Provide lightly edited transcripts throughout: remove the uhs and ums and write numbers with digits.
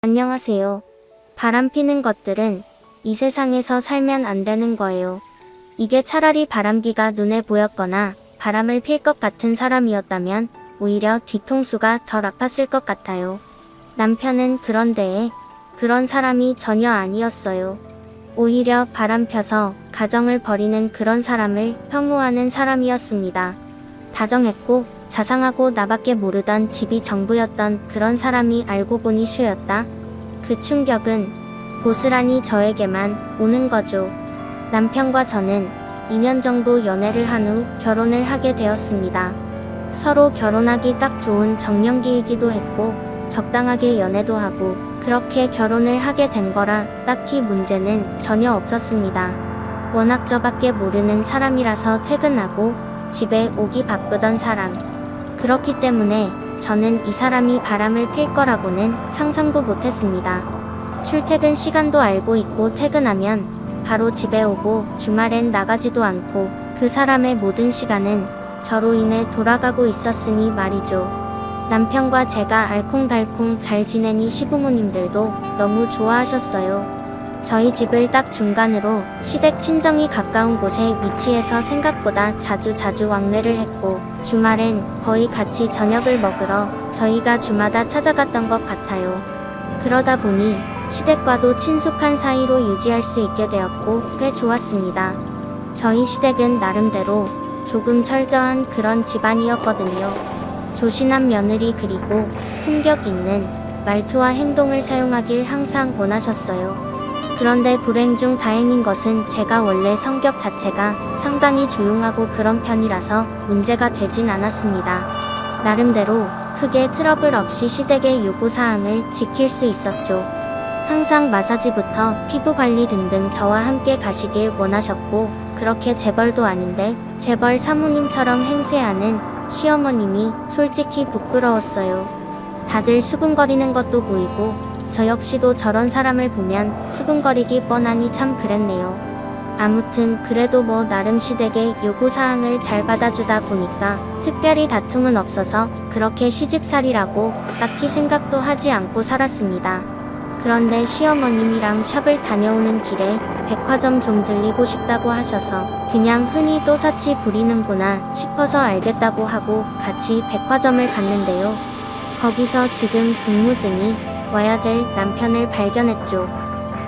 안녕하세요. 바람 피는 것들은 이 세상에서 살면 안 되는 거예요. 이게 차라리 바람기가 눈에 보였거나 바람을 필 것 같은 사람이었다면 오히려 뒤통수가 덜 아팠을 것 같아요. 남편은 그런데 그런 사람이 전혀 아니었어요. 오히려 바람 펴서 가정을 버리는 그런 사람을 혐오하는 사람이었습니다. 다정했고 자상하고 나밖에 모르던 집이 전부였던 그런 사람이 알고 보니 슈였다. 그 충격은 고스란히 저에게만 오는 거죠. 남편과 저는 2년 정도 연애를 한 후 결혼을 하게 되었습니다. 서로 결혼하기 딱 좋은 정년기이기도 했고 적당하게 연애도 하고 그렇게 결혼을 하게 된 거라 딱히 문제는 전혀 없었습니다. 워낙 저밖에 모르는 사람이라서 퇴근하고 집에 오기 바쁘던 사람. 그렇기 때문에 저는 이 사람이 바람을 필 거라고는 상상도 못했습니다. 출퇴근 시간도 알고 있고 퇴근하면 바로 집에 오고 주말엔 나가지도 않고 그 사람의 모든 시간은 저로 인해 돌아가고 있었으니 말이죠. 남편과 제가 알콩달콩 잘 지내니 시부모님들도 너무 좋아하셨어요. 저희 집을 딱 중간으로 시댁 친정이 가까운 곳에 위치해서 생각보다 자주 왕래를 했고 주말엔 거의 같이 저녁을 먹으러 저희가 주마다 찾아갔던 것 같아요. 그러다 보니 시댁과도 친숙한 사이로 유지할 수 있게 되었고 꽤 좋았습니다. 저희 시댁은 나름대로 조금 철저한 그런 집안이었거든요. 조신한 며느리 그리고 품격 있는 말투와 행동을 사용하길 항상 원하셨어요. 그런데 불행 중 다행인 것은 제가 원래 성격 자체가 상당히 조용하고 그런 편이라서 문제가 되진 않았습니다. 나름대로 크게 트러블 없이 시댁의 요구사항을 지킬 수 있었죠. 항상 마사지부터 피부관리 등등 저와 함께 가시길 원하셨고 그렇게 재벌도 아닌데 재벌 사모님처럼 행세하는 시어머님이 솔직히 부끄러웠어요. 다들 수근거리는 것도 보이고 저 역시도 저런 사람을 보면 수근거리기 뻔하니 참 그랬네요. 아무튼 그래도 뭐 나름 시댁의 요구사항을 잘 받아주다 보니까 특별히 다툼은 없어서 그렇게 시집살이라고 딱히 생각도 하지 않고 살았습니다. 그런데 시어머님이랑 샵을 다녀오는 길에 백화점 좀 들리고 싶다고 하셔서 그냥 흔히 또사치 부리는구나 싶어서 알겠다고 하고 같이 백화점을 갔는데요. 거기서 지금 근무 중이 와야 될 남편을 발견했죠.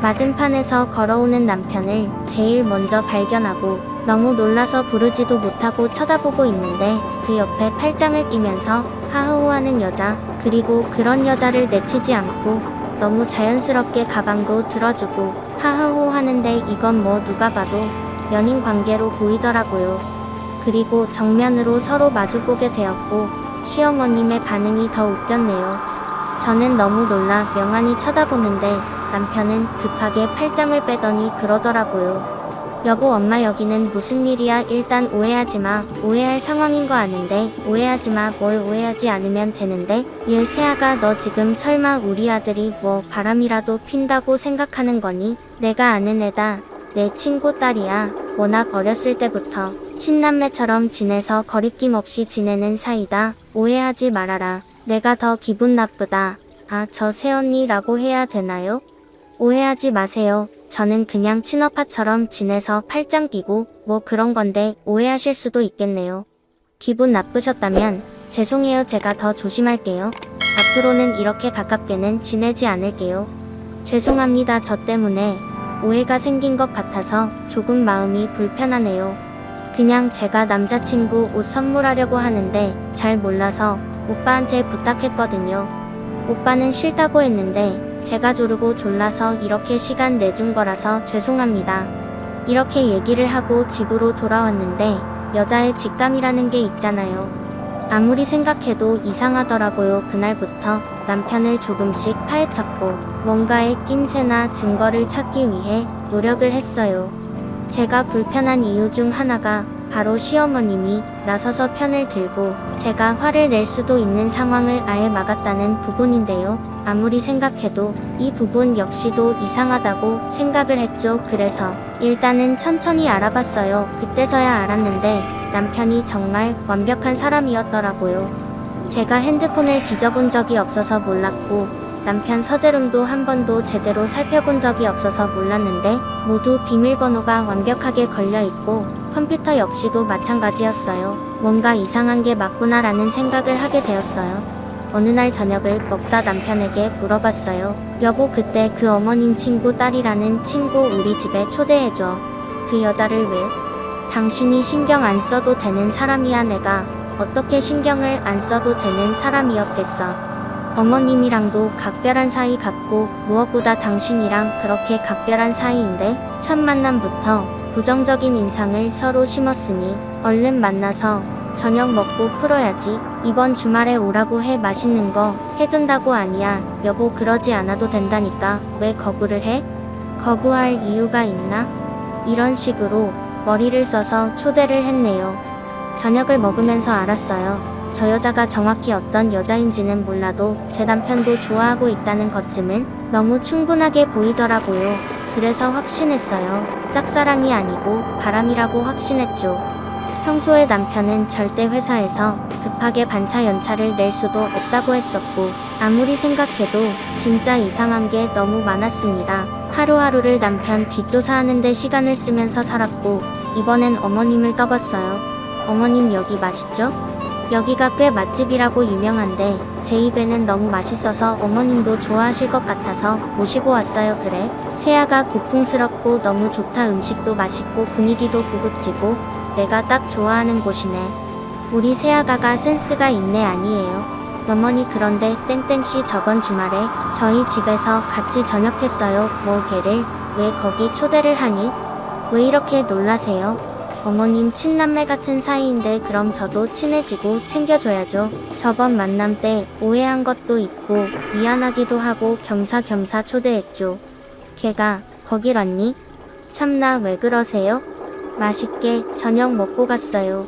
맞은편에서 걸어오는 남편을 제일 먼저 발견하고 너무 놀라서 부르지도 못하고 쳐다보고 있는데 그 옆에 팔짱을 끼면서 하하호하는 여자, 그리고 그런 여자를 내치지 않고 너무 자연스럽게 가방도 들어주고 하하호 하는데 이건 뭐 누가 봐도 연인 관계로 보이더라고요. 그리고 정면으로 서로 마주보게 되었고 시어머님의 반응이 더 웃겼네요. 저는 너무 놀라 명안히 쳐다보는데 남편은 급하게 팔짱을 빼더니 그러더라고요. 여보, 엄마 여기는 무슨 일이야? 일단 오해하지 마. 오해할 상황인 거 아는데 오해하지 마. 뭘 오해하지 않으면 되는데. 얘 세아가 너 지금 설마 우리 아들이 뭐 바람이라도 핀다고 생각하는 거니? 내가 아는 애다. 내 친구 딸이야. 워낙 어렸을 때부터 친남매처럼 지내서 거리낌 없이 지내는 사이다. 오해하지 말아라. 내가 더 기분 나쁘다. 아, 저 새언니라고 해야 되나요? 오해하지 마세요. 저는 그냥 친오빠처럼 지내서 팔짱 끼고 뭐 그런 건데 오해하실 수도 있겠네요. 기분 나쁘셨다면 죄송해요. 제가 더 조심할게요. 앞으로는 이렇게 가깝게는 지내지 않을게요. 죄송합니다. 저 때문에 오해가 생긴 것 같아서 조금 마음이 불편하네요. 그냥 제가 남자친구 옷 선물하려고 하는데 잘 몰라서 오빠한테 부탁했거든요. 오빠는 싫다고 했는데 제가 조르고 졸라서 이렇게 시간 내준 거라서 죄송합니다. 이렇게 얘기를 하고 집으로 돌아왔는데 여자의 직감이라는 게 있잖아요. 아무리 생각해도 이상하더라고요. 그날부터 남편을 조금씩 파헤쳤고 뭔가의 낌새나 증거를 찾기 위해 노력을 했어요. 제가 불편한 이유 중 하나가 바로 시어머님이 나서서 편을 들고 제가 화를 낼 수도 있는 상황을 아예 막았다는 부분인데요. 아무리 생각해도 이 부분 역시도 이상하다고 생각을 했죠. 그래서 일단은 천천히 알아봤어요. 그때서야 알았는데 남편이 정말 완벽한 사람이었더라고요. 제가 핸드폰을 뒤져본 적이 없어서 몰랐고 남편 서재룸도 한 번도 제대로 살펴본 적이 없어서 몰랐는데 모두 비밀번호가 완벽하게 걸려있고 컴퓨터 역시도 마찬가지였어요. 뭔가 이상한 게 맞구나라는 생각을 하게 되었어요. 어느 날 저녁을 먹다 남편에게 물어봤어요. 여보, 그때 그 어머님 친구 딸이라는 친구 우리 집에 초대해줘. 그 여자를 왜? 당신이 신경 안 써도 되는 사람이야. 내가 어떻게 신경을 안 써도 되는 사람이었겠어. 어머님이랑도 각별한 사이 같고 무엇보다 당신이랑 그렇게 각별한 사이인데 첫 만남부터 부정적인 인상을 서로 심었으니 얼른 만나서 저녁 먹고 풀어야지. 이번 주말에 오라고 해. 맛있는 거 해둔다고. 아니야 여보, 그러지 않아도 된다니까. 왜 거부를 해? 거부할 이유가 있나? 이런 식으로 머리를 써서 초대를 했네요. 저녁을 먹으면서 알았어요. 저 여자가 정확히 어떤 여자인지는 몰라도 제 남편도 좋아하고 있다는 것쯤은 너무 충분하게 보이더라고요. 그래서 확신했어요. 짝사랑이 아니고 바람이라고 확신했죠. 평소에 남편은 절대 회사에서 급하게 반차 연차를 낼 수도 없다고 했었고 아무리 생각해도 진짜 이상한 게 너무 많았습니다. 하루하루를 남편 뒷조사하는데 시간을 쓰면서 살았고 이번엔 어머님을 떠봤어요. 어머님, 여기 맛있죠? 여기가 꽤 맛집이라고 유명한데 제 입에는 너무 맛있어서 어머님도 좋아하실 것 같아서 모시고 왔어요. 그래? 세아가 고풍스럽고 너무 좋다. 음식도 맛있고 분위기도 고급지고 내가 딱 좋아하는 곳이네. 우리 세아가가 센스가 있네. 아니에요 어머니, 그런데 땡땡씨 저번 주말에 저희 집에서 같이 저녁했어요. 뭐 걔를 왜 거기 초대를 하니? 왜 이렇게 놀라세요? 어머님 친남매 같은 사이인데 그럼 저도 친해지고 챙겨줘야죠. 저번 만남 때 오해한 것도 있고 미안하기도 하고 겸사겸사 초대했죠. 걔가 거길 왔니? 참나, 왜 그러세요? 맛있게 저녁 먹고 갔어요.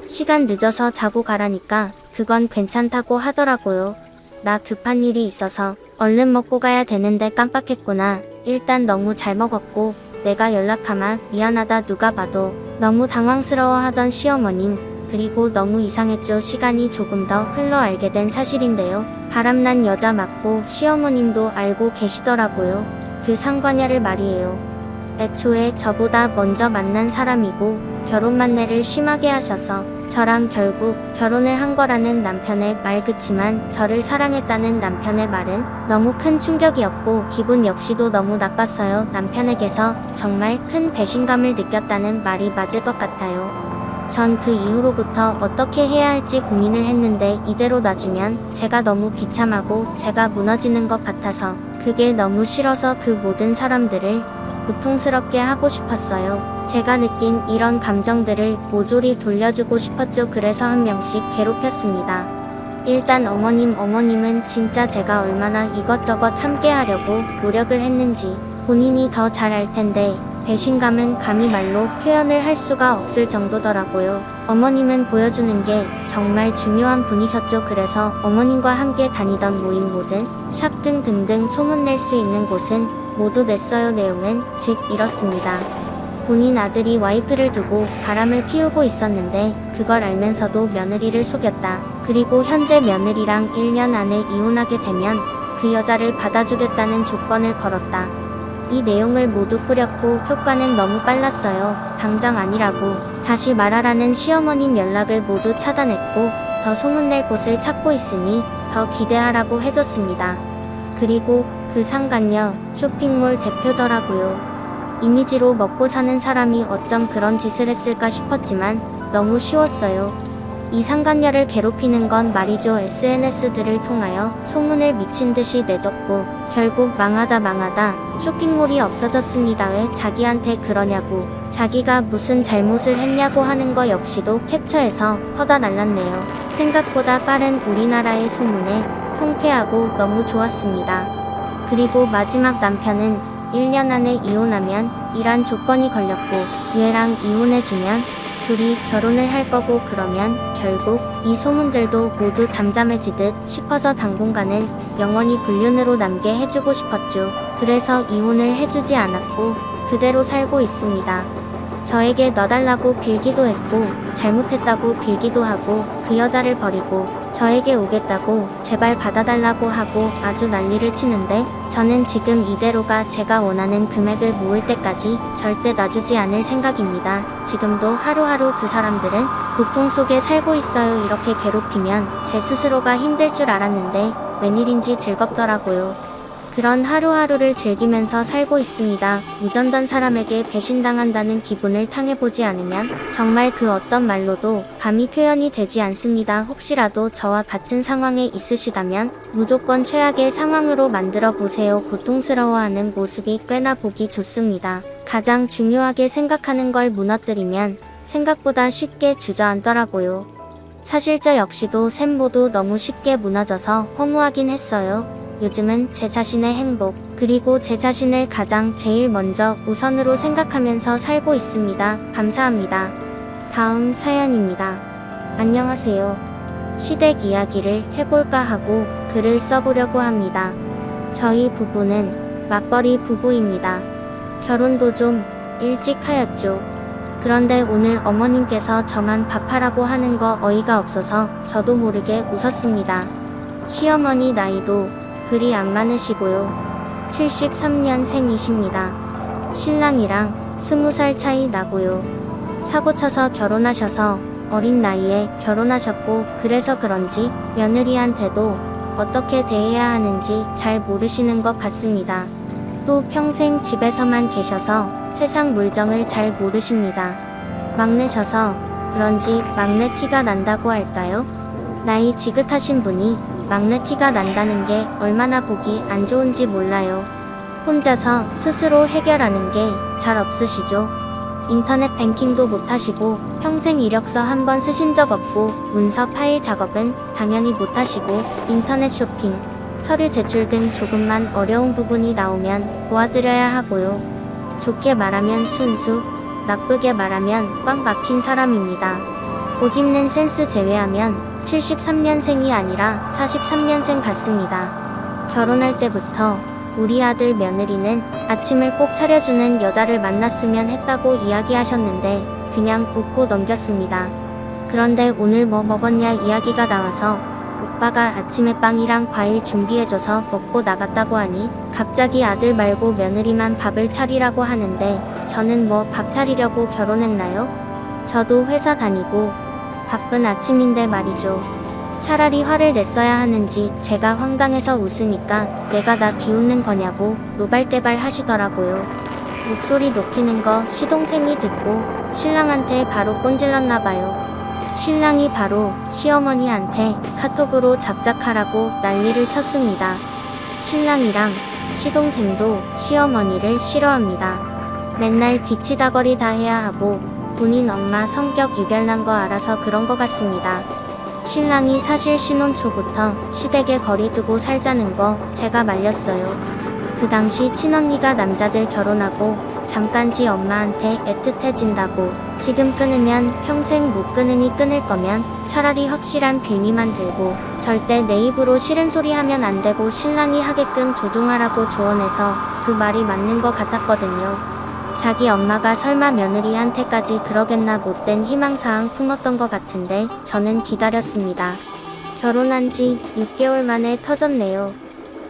시간 늦어서 자고 가라니까 그건 괜찮다고 하더라고요. 나 급한 일이 있어서 얼른 먹고 가야 되는데 깜빡했구나. 일단 너무 잘 먹었고 내가 연락하마. 미안하다. 누가 봐도 너무 당황스러워하던 시어머님. 그리고 너무 이상했죠. 시간이 조금 더 흘러 알게 된 사실인데요. 바람난 여자 맞고 시어머님도 알고 계시더라고요. 그 상관녀를 말이에요. 애초에 저보다 먼저 만난 사람이고 결혼 만내를 심하게 하셔서 저랑 결국 결혼을 한 거라는 남편의 말. 그치만 저를 사랑했다는 남편의 말은 너무 큰 충격이었고 기분 역시도 너무 나빴어요. 남편에게서 정말 큰 배신감을 느꼈다는 말이 맞을 것 같아요. 전 그 이후로부터 어떻게 해야 할지 고민을 했는데 이대로 놔주면 제가 너무 비참하고 제가 무너지는 것 같아서 그게 너무 싫어서 그 모든 사람들을 고통스럽게 하고 싶었어요. 제가 느낀 이런 감정들을 모조리 돌려주고 싶었죠. 그래서 한 명씩 괴롭혔습니다. 일단 어머님은 진짜 제가 얼마나 이것저것 함께 하려고 노력을 했는지 본인이 더 잘 알 텐데 배신감은 감히 말로 표현을 할 수가 없을 정도더라고요. 어머님은 보여주는 게 정말 중요한 분이셨죠. 그래서 어머님과 함께 다니던 모임, 모든 샵 등등등 소문낼 수 있는 곳은 모두 냈어요. 내용은 즉 이렇습니다. 본인 아들이 와이프를 두고 바람을 피우고 있었는데 그걸 알면서도 며느리를 속였다. 그리고 현재 며느리랑 1년 안에 이혼하게 되면 그 여자를 받아주겠다는 조건을 걸었다. 이 내용을 모두 뿌렸고 효과는 너무 빨랐어요. 당장 아니라고 다시 말하라는 시어머님 연락을 모두 차단했고 더 소문낼 곳을 찾고 있으니 더 기대하라고 해줬습니다. 그리고 그 상간녀 쇼핑몰 대표더라고요. 이미지로 먹고 사는 사람이 어쩜 그런 짓을 했을까 싶었지만 너무 쉬웠어요. 이 상간녀를 괴롭히는 건 말이죠. SNS들을 통하여 소문을 미친 듯이 내줬고 결국 망하다 쇼핑몰이 없어졌습니다. 왜 자기한테 그러냐고, 자기가 무슨 잘못을 했냐고 하는 거 역시도 캡처해서 퍼다 날랐네요. 생각보다 빠른 우리나라의 소문에 통쾌하고 너무 좋았습니다. 그리고 마지막 남편은 1년 안에 이혼하면 이란 조건이 걸렸고 얘랑 이혼해주면 둘이 결혼을 할 거고 그러면 결국 이 소문들도 모두 잠잠해지듯 싶어서 당분간은 영원히 불륜으로 남게 해주고 싶었죠. 그래서 이혼을 해주지 않았고 그대로 살고 있습니다. 저에게 놔달라고 빌기도 했고 잘못했다고 빌기도 하고 그 여자를 버리고 저에게 오겠다고 제발 받아달라고 하고 아주 난리를 치는데 저는 지금 이대로가 제가 원하는 금액을 모을 때까지 절대 놔주지 않을 생각입니다. 지금도 하루하루 그 사람들은 고통 속에 살고 있어요. 이렇게 괴롭히면 제 스스로가 힘들 줄 알았는데 웬일인지 즐겁더라고요. 그런 하루하루를 즐기면서 살고 있습니다. 무전던 사람에게 배신당한다는 기분을 당해보지 않으면 정말 그 어떤 말로도 감히 표현이 되지 않습니다. 혹시라도 저와 같은 상황에 있으시다면 무조건 최악의 상황으로 만들어 보세요. 고통스러워하는 모습이 꽤나 보기 좋습니다. 가장 중요하게 생각하는 걸 무너뜨리면 생각보다 쉽게 주저앉더라고요. 사실 저 역시도 셋 모두 너무 쉽게 무너져서 허무하긴 했어요. 요즘은 제 자신의 행복, 그리고 제 자신을 가장 제일 먼저 우선으로 생각하면서 살고 있습니다. 감사합니다. 다음 사연입니다. 안녕하세요. 시댁 이야기를 해볼까 하고 글을 써보려고 합니다. 저희 부부는 맞벌이 부부입니다. 결혼도 좀 일찍 하였죠. 그런데 오늘 어머님께서 저만 밥하라고 하는 거 어이가 없어서 저도 모르게 웃었습니다. 시어머니 나이도 그리 안 많으시고요. 73년생이십니다. 신랑이랑 20살 차이 나고요. 사고 쳐서 결혼하셔서 어린 나이에 결혼하셨고 그래서 그런지 며느리한테도 어떻게 대해야 하는지 잘 모르시는 것 같습니다. 또 평생 집에서만 계셔서 세상 물정을 잘 모르십니다. 막내셔서 그런지 막내 티가 난다고 할까요? 나이 지긋하신 분이 막내 티가 난다는 게 얼마나 보기 안 좋은지 몰라요. 혼자서 스스로 해결하는 게 잘 없으시죠? 인터넷 뱅킹도 못하시고 평생 이력서 한 번 쓰신 적 없고 문서 파일 작업은 당연히 못하시고 인터넷 쇼핑, 서류 제출 등 조금만 어려운 부분이 나오면 도와드려야 하고요. 좋게 말하면 순수, 나쁘게 말하면 꽉 막힌 사람입니다. 옷 입는 센스 제외하면 73년생이 아니라 43년생 같습니다. 결혼할 때부터 우리 아들 며느리는 아침을 꼭 차려주는 여자를 만났으면 했다고 이야기하셨는데 그냥 웃고 넘겼습니다. 그런데 오늘 뭐 먹었냐 이야기가 나와서 오빠가 아침에 빵이랑 과일 준비해줘서 먹고 나갔다고 하니 갑자기 아들 말고 며느리만 밥을 차리라고 하는데 저는 뭐 밥 차리려고 결혼했나요? 저도 회사 다니고 바쁜 아침인데 말이죠. 차라리 화를 냈어야 하는지 제가 황당해서 웃으니까 내가 나 비웃는 거냐고 노발대발 하시더라고요. 목소리 높이는 거 시동생이 듣고 신랑한테 바로 꼰질렀나봐요. 신랑이 바로 시어머니한테 카톡으로 잡작하라고 난리를 쳤습니다. 신랑이랑 시동생도 시어머니를 싫어합니다. 맨날 뒤치다거리 다 해야 하고 본인 엄마 성격 유별난 거 알아서 그런 거 같습니다. 신랑이 사실 신혼 초부터 시댁에 거리 두고 살자는 거 제가 말렸어요. 그 당시 친언니가 남자들 결혼하고 잠깐 지 엄마한테 애틋해진다고 지금 끊으면 평생 못 끊으니 끊을 거면 차라리 확실한 빌미만 들고 절대 내 입으로 싫은 소리 하면 안 되고 신랑이 하게끔 조종하라고 조언해서 그 말이 맞는 것 같았거든요. 자기 엄마가 설마 며느리한테까지 그러겠나 못된 희망사항 품었던 것 같은데 저는 기다렸습니다. 결혼한 지 6개월 만에 터졌네요.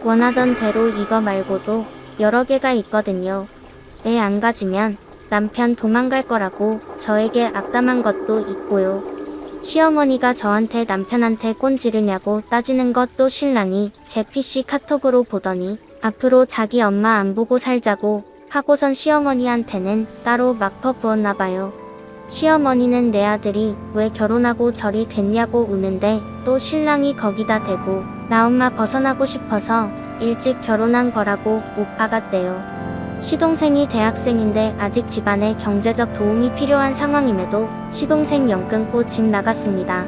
원하던 대로 이거 말고도 여러 개가 있거든요. 애 안 가지면 남편 도망갈 거라고 저에게 악담한 것도 있고요. 시어머니가 저한테 남편한테 꼰지르냐고 따지는 것도 신랑이 제 PC 카톡으로 보더니 앞으로 자기 엄마 안 보고 살자고 하고선 시어머니한테는 따로 막 퍼부었나봐요. 시어머니는 내 아들이 왜 결혼하고 저리 됐냐고 우는데 또 신랑이 거기다 대고 나 엄마 벗어나고 싶어서 일찍 결혼한 거라고 못 박았대요. 시동생이 대학생인데 아직 집안에 경제적 도움이 필요한 상황임에도 시동생 연 끊고 집 나갔습니다.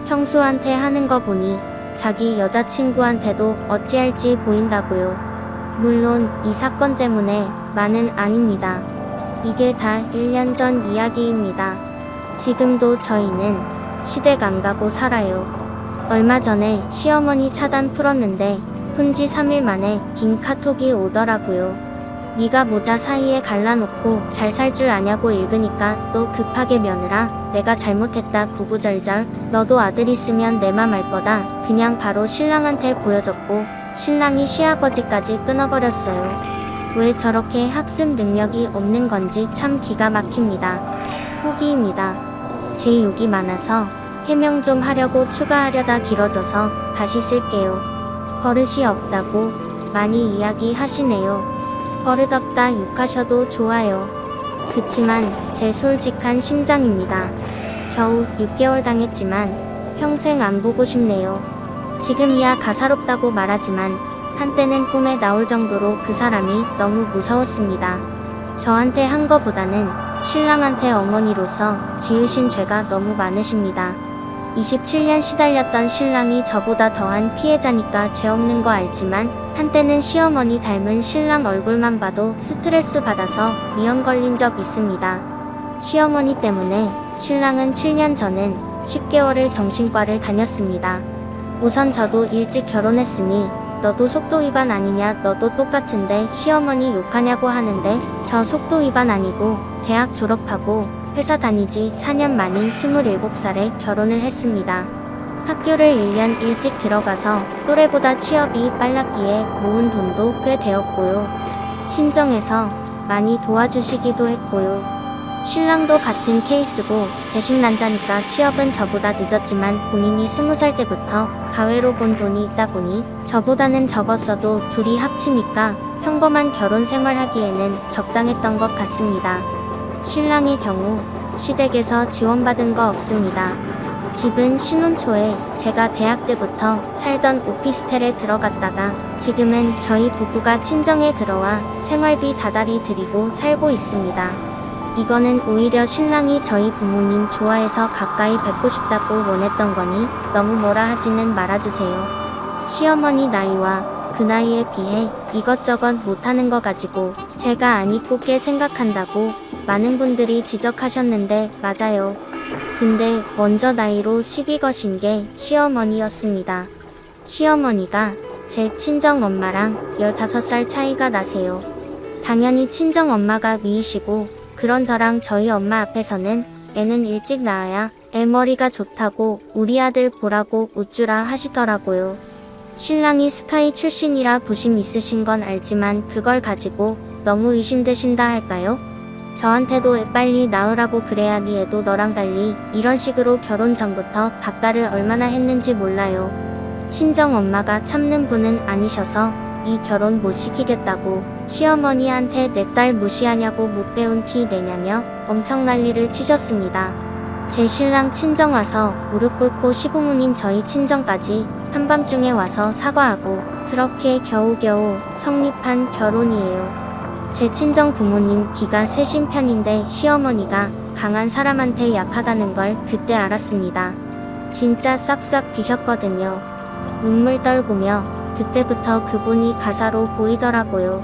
형수한테 하는 거 보니 자기 여자친구한테도 어찌할지 보인다고요. 물론 이 사건 때문에 만은 아닙니다. 이게 다 1년 전 이야기입니다. 지금도 저희는 시댁 안 가고 살아요. 얼마 전에 시어머니 차단 풀었는데 푼지 3일 만에 긴 카톡이 오더라고요. 네가 모자 사이에 갈라놓고 잘 살 줄 아냐고 읽으니까 또 급하게 며느라 내가 잘못했다 구구절절 너도 아들 있으면 내 맘 알 거다 그냥 바로 신랑한테 보여줬고 신랑이 시아버지까지 끊어버렸어요. 왜 저렇게 학습 능력이 없는 건지 참 기가 막힙니다. 후기입니다. 제 욕이 많아서 해명 좀 하려고 추가하려다 길어져서 다시 쓸게요. 버릇이 없다고 많이 이야기하시네요. 버릇없다 욕하셔도 좋아요. 그치만 제 솔직한 심장입니다. 겨우 6개월 당했지만 평생 안 보고 싶네요. 지금이야 가사롭다고 말하지만 한때는 꿈에 나올 정도로 그 사람이 너무 무서웠습니다. 저한테 한 거보다는 신랑한테 어머니로서 지으신 죄가 너무 많으십니다. 27년 시달렸던 신랑이 저보다 더한 피해자니까 죄 없는 거 알지만 한때는 시어머니 닮은 신랑 얼굴만 봐도 스트레스 받아서 미연 걸린 적 있습니다. 시어머니 때문에 신랑은 7년 전엔 10개월을 정신과를 다녔습니다. 우선 저도 일찍 결혼했으니 너도 속도 위반 아니냐 너도 똑같은데 시어머니 욕하냐고 하는데 저 속도 위반 아니고 대학 졸업하고 회사 다니지 4년 만인 27살에 결혼을 했습니다. 학교를 1년 일찍 들어가서 또래보다 취업이 빨랐기에 모은 돈도 꽤 되었고요. 친정에서 많이 도와주시기도 했고요. 신랑도 같은 케이스고 대식 난자니까 취업은 저보다 늦었지만 본인이 20살 때부터 가외로 본 돈이 있다 보니 저보다는 적었어도 둘이 합치니까 평범한 결혼 생활하기에는 적당했던 것 같습니다. 신랑의 경우 시댁에서 지원받은 거 없습니다. 집은 신혼 초에 제가 대학 때부터 살던 오피스텔에 들어갔다가 지금은 저희 부부가 친정에 들어와 생활비 다달이 드리고 살고 있습니다. 이거는 오히려 신랑이 저희 부모님 좋아해서 가까이 뵙고 싶다고 원했던 거니 너무 뭐라 하지는 말아주세요. 시어머니 나이와 그 나이에 비해 이것저것 못하는 거 가지고 제가 안 이쁘게 생각한다고 많은 분들이 지적하셨는데 맞아요. 근데 먼저 나이로 시비 거신 게 시어머니였습니다. 시어머니가 제 친정엄마랑 15살 차이가 나세요. 당연히 친정엄마가 미이시고 그런 저랑 저희 엄마 앞에서는 애는 일찍 낳아야 애 머리가 좋다고 우리 아들 보라고 우쭈라 하시더라고요. 신랑이 스카이 출신이라 부심 있으신 건 알지만 그걸 가지고 너무 의심되신다 할까요? 저한테도 애 빨리 낳으라고 그래야 네 애도 너랑 달리 이런 식으로 결혼 전부터 닭다를 얼마나 했는지 몰라요. 친정엄마가 참는 분은 아니셔서 이 결혼 못 시키겠다고 시어머니한테 내 딸 무시하냐고 못 배운 티 내냐며 엄청 난리를 치셨습니다. 제 신랑 친정 와서 무릎 꿇고 시부모님 저희 친정까지 한밤중에 와서 사과하고 그렇게 겨우겨우 성립한 결혼이에요. 제 친정 부모님 기가 세신 편인데 시어머니가 강한 사람한테 약하다는 걸 그때 알았습니다. 진짜 싹싹 비셨거든요. 눈물 떨구며 그때부터 그분이 가사로 보이더라고요.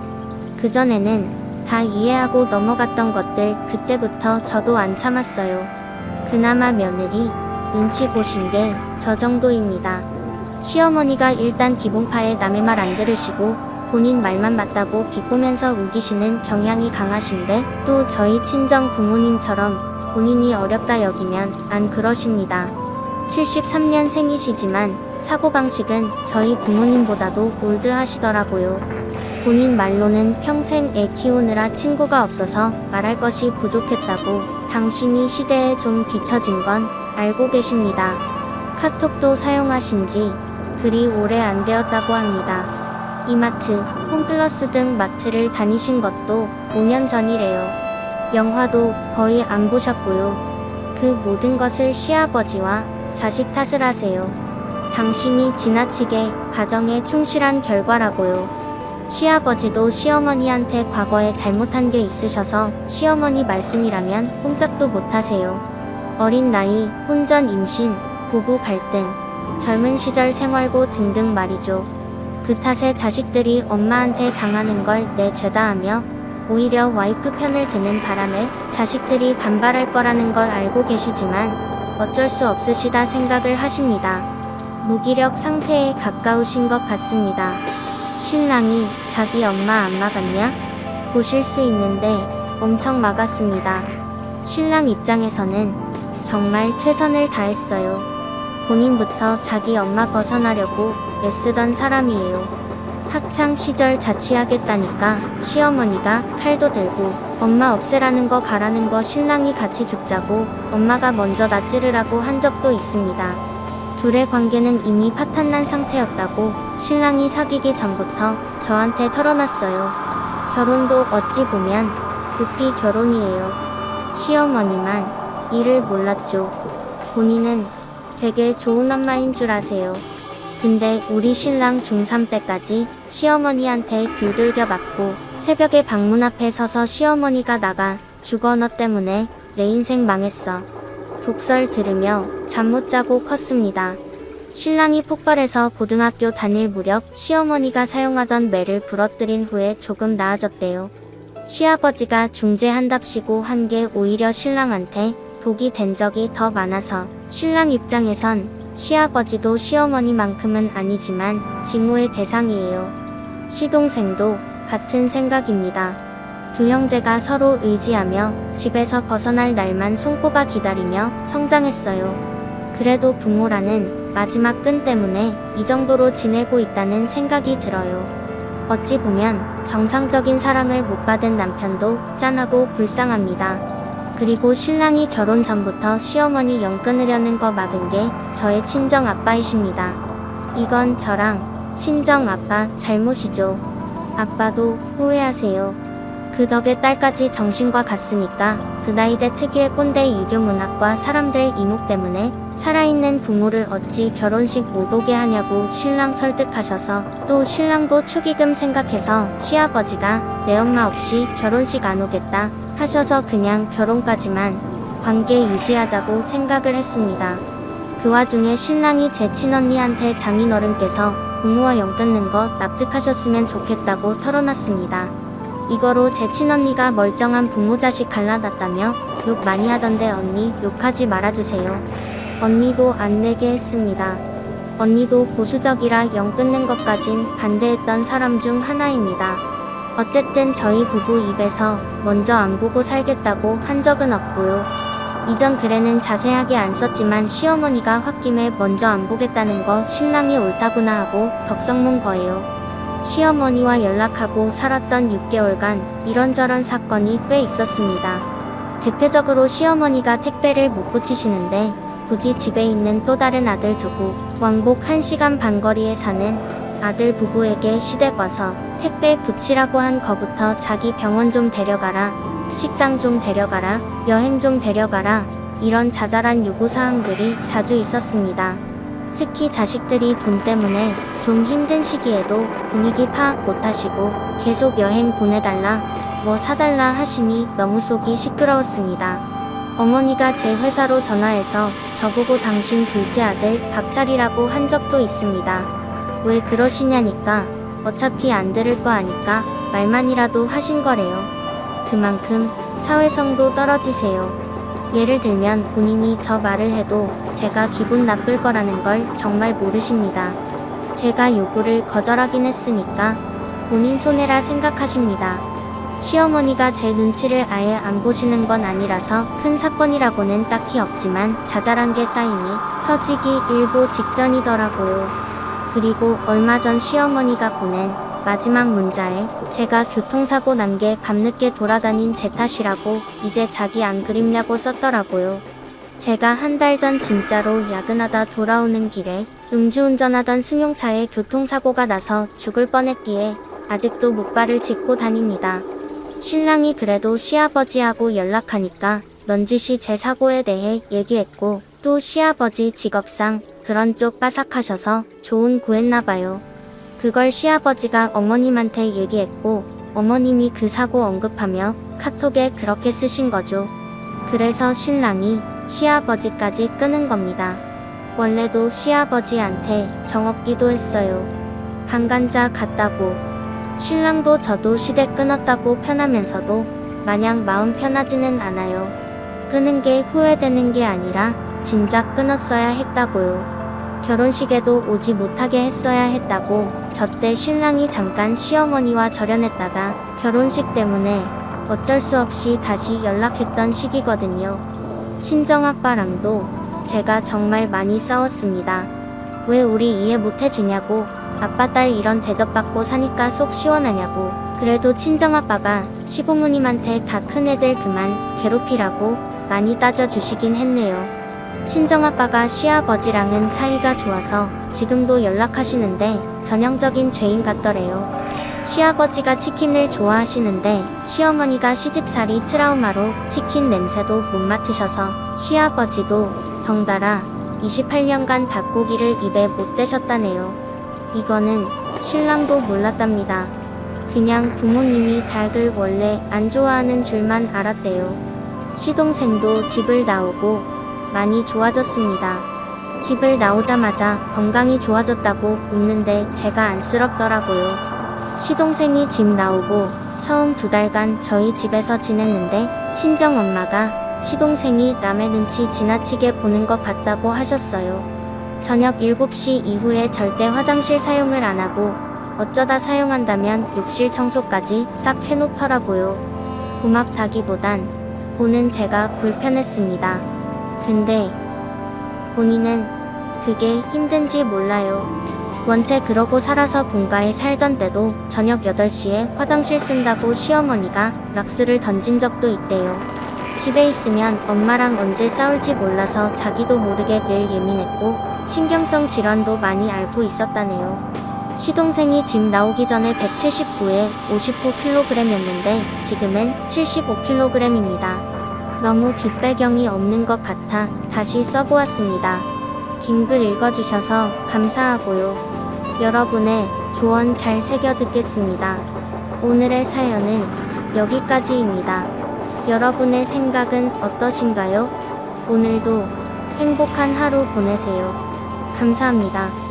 그전에는 다 이해하고 넘어갔던 것들 그때부터 저도 안 참았어요. 그나마 며느리 눈치 보신 게 저 정도입니다. 시어머니가 일단 기본파에 남의 말 안 들으시고 본인 말만 맞다고 비꼬면서 우기시는 경향이 강하신데 또 저희 친정 부모님처럼 본인이 어렵다 여기면 안 그러십니다. 73년생이시지만 사고방식은 저희 부모님보다도 올드하시더라고요. 본인 말로는 평생 애 키우느라 친구가 없어서 말할 것이 부족했다고 당신이 시대에 좀 뒤처진 건 알고 계십니다. 카톡도 사용하신 지 그리 오래 안 되었다고 합니다. 이마트, 홈플러스 등 마트를 다니신 것도 5년 전이래요. 영화도 거의 안 보셨고요. 그 모든 것을 시아버지와 자식 탓을 하세요. 당신이 지나치게 가정에 충실한 결과라고요. 시아버지도 시어머니한테 과거에 잘못한 게 있으셔서 시어머니 말씀이라면 꼼짝도 못하세요. 어린 나이, 혼전 임신, 부부 갈등, 젊은 시절 생활고 등등 말이죠. 그 탓에 자식들이 엄마한테 당하는 걸 내 죄다 하며 오히려 와이프 편을 드는 바람에 자식들이 반발할 거라는 걸 알고 계시지만 어쩔 수 없으시다 생각을 하십니다. 무기력 상태에 가까우신 것 같습니다. 신랑이 자기 엄마 안 막았냐? 보실 수 있는데 엄청 막았습니다. 신랑 입장에서는 정말 최선을 다했어요. 본인부터 자기 엄마 벗어나려고 애쓰던 사람이에요. 학창 시절 자취하겠다니까 시어머니가 칼도 들고 엄마 없애라는 거 가라는 거 신랑이 같이 죽자고 엄마가 먼저 나 찌르라고 한 적도 있습니다. 둘의 관계는 이미 파탄난 상태였다고 신랑이 사귀기 전부터 저한테 털어놨어요. 결혼도 어찌 보면 부피 결혼이에요. 시어머니만 이를 몰랐죠. 본인은 되게 좋은 엄마인 줄 아세요. 근데 우리 신랑 중3 때까지 시어머니한테 귤들겨 맞고 새벽에 방문 앞에 서서 시어머니가 나가 죽어 너 때문에 내 인생 망했어. 독설 들으며 잠 못 자고 컸습니다. 신랑이 폭발해서 고등학교 다닐 무렵 시어머니가 사용하던 매를 부러뜨린 후에 조금 나아졌대요. 시아버지가 중재한답시고 한 게 오히려 신랑한테 독이 된 적이 더 많아서 신랑 입장에선 시아버지도 시어머니만큼은 아니지만 징후의 대상이에요. 시동생도 같은 생각입니다. 두 형제가 서로 의지하며 집에서 벗어날 날만 손꼽아 기다리며 성장했어요. 그래도 부모라는 마지막 끈 때문에 이 정도로 지내고 있다는 생각이 들어요. 어찌 보면 정상적인 사랑을 못 받은 남편도 짠하고 불쌍합니다. 그리고 신랑이 결혼 전부터 시어머니 연 끊으려는 거 막은 게 저의 친정 아빠이십니다. 이건 저랑 친정 아빠 잘못이죠. 아빠도 후회하세요. 그 덕에 딸까지 정신과 같으니까 그 나이대 특유의 꼰대 유교 문학과 사람들 이목 때문에 살아있는 부모를 어찌 결혼식 못 오게 하냐고 신랑 설득하셔서 또 신랑도 축의금 생각해서 시아버지가 내 엄마 없이 결혼식 안 오겠다 하셔서 그냥 결혼까지만 관계 유지하자고 생각을 했습니다. 그 와중에 신랑이 제 친언니한테 장인어른께서 부모와 연 끊는 거 납득하셨으면 좋겠다고 털어놨습니다. 이거로 제 친언니가 멀쩡한 부모 자식 갈라놨다며 욕 많이 하던데 언니 욕하지 말아주세요. 언니도 안 내게 했습니다. 언니도 보수적이라 연 끊는 것까진 반대했던 사람 중 하나입니다. 어쨌든 저희 부부 입에서 먼저 안 보고 살겠다고 한 적은 없고요. 이전 글에는 자세하게 안 썼지만 시어머니가 홧김에 먼저 안 보겠다는 거 신랑이 옳다구나 하고 덕성문 거예요. 시어머니와 연락하고 살았던 6개월간 이런저런 사건이 꽤 있었습니다. 대표적으로 시어머니가 택배를 못 붙이시는데 굳이 집에 있는 또 다른 아들 두고 왕복 1시간 반 거리에 사는 아들 부부에게 시댁 와서 택배 붙이라고 한 거부터 자기 병원 좀 데려가라, 식당 좀 데려가라, 여행 좀 데려가라 이런 자잘한 요구사항들이 자주 있었습니다. 특히 자식들이 돈 때문에 좀 힘든 시기에도 분위기 파악 못하시고 계속 여행 보내달라, 뭐 사달라 하시니 너무 속이 시끄러웠습니다. 어머니가 제 회사로 전화해서 저보고 당신 둘째 아들 밥 차리라고 한 적도 있습니다. 왜 그러시냐니까 어차피 안 들을 거 아니까 말만이라도 하신 거래요. 그만큼 사회성도 떨어지세요. 예를 들면 본인이 저 말을 해도 제가 기분 나쁠 거라는 걸 정말 모르십니다. 제가 요구를 거절하긴 했으니까 본인 손해라 생각하십니다. 시어머니가 제 눈치를 아예 안 보시는 건 아니라서 큰 사건이라고는 딱히 없지만 자잘한 게 쌓이니 터지기 일보 직전이더라고요. 그리고 얼마 전 시어머니가 보낸 마지막 문자에 제가 교통사고 난 게 밤늦게 돌아다닌 제 탓이라고 이제 자기 안 그립냐고 썼더라고요. 제가 한 달 전 진짜로 야근하다 돌아오는 길에 음주운전하던 승용차에 교통사고가 나서 죽을 뻔했기에 아직도 목발을 짚고 다닙니다. 신랑이 그래도 시아버지하고 연락하니까 넌지시 제 사고에 대해 얘기했고 또 시아버지 직업상 그런 쪽 빠삭하셔서 좋은 구했나봐요. 그걸 시아버지가 어머님한테 얘기했고 어머님이 그 사고 언급하며 카톡에 그렇게 쓰신 거죠. 그래서 신랑이 시아버지까지 끄는 겁니다. 원래도 시아버지한테 정없기도 했어요. 방간자 같다고. 신랑도 저도 시댁 끊었다고 편하면서도 마냥 마음 편하지는 않아요. 끄는 게 후회되는 게 아니라 진작 끊었어야 했다고요. 결혼식에도 오지 못하게 했어야 했다고 저때 신랑이 잠깐 시어머니와 절연했다가 결혼식 때문에 어쩔 수 없이 다시 연락했던 시기거든요. 친정아빠랑도 제가 정말 많이 싸웠습니다. 왜 우리 이해 못해주냐고, 아빠 딸 이런 대접받고 사니까 속 시원하냐고. 그래도 친정아빠가 시부모님한테 다 큰애들 그만 괴롭히라고 많이 따져주시긴 했네요. 친정아빠가 시아버지랑은 사이가 좋아서 지금도 연락하시는데 전형적인 죄인 같더래요. 시아버지가 치킨을 좋아하시는데 시어머니가 시집살이 트라우마로 치킨 냄새도 못 맡으셔서 시아버지도 덩달아 28년간 닭고기를 입에 못 대셨다네요. 이거는 신랑도 몰랐답니다. 그냥 부모님이 닭을 원래 안 좋아하는 줄만 알았대요. 시동생도 집을 나오고 많이 좋아졌습니다. 집을 나오자마자 건강이 좋아졌다고 웃는데 제가 안쓰럽더라고요. 시동생이 집 나오고 처음 2달간 저희 집에서 지냈는데 친정엄마가 시동생이 남의 눈치 지나치게 보는 것 같다고 하셨어요. 저녁 7시 이후에 절대 화장실 사용을 안 하고 어쩌다 사용한다면 욕실 청소까지 싹 해놓더라고요. 고맙다기보단 보는 제가 불편했습니다. 근데 본인은 그게 힘든지 몰라요. 원체 그러고 살아서 본가에 살던 때도 저녁 8시에 화장실 쓴다고 시어머니가 락스를 던진 적도 있대요. 집에 있으면 엄마랑 언제 싸울지 몰라서 자기도 모르게 늘 예민했고 신경성 질환도 많이 앓고 있었다네요. 시동생이 집 나오기 전에 179에 59kg였는데 지금은 75kg입니다. 너무 뒷배경이 없는 것 같아 다시 써보았습니다. 긴 글 읽어주셔서 감사하고요. 여러분의 조언 잘 새겨 듣겠습니다. 오늘의 사연은 여기까지입니다. 여러분의 생각은 어떠신가요? 오늘도 행복한 하루 보내세요. 감사합니다.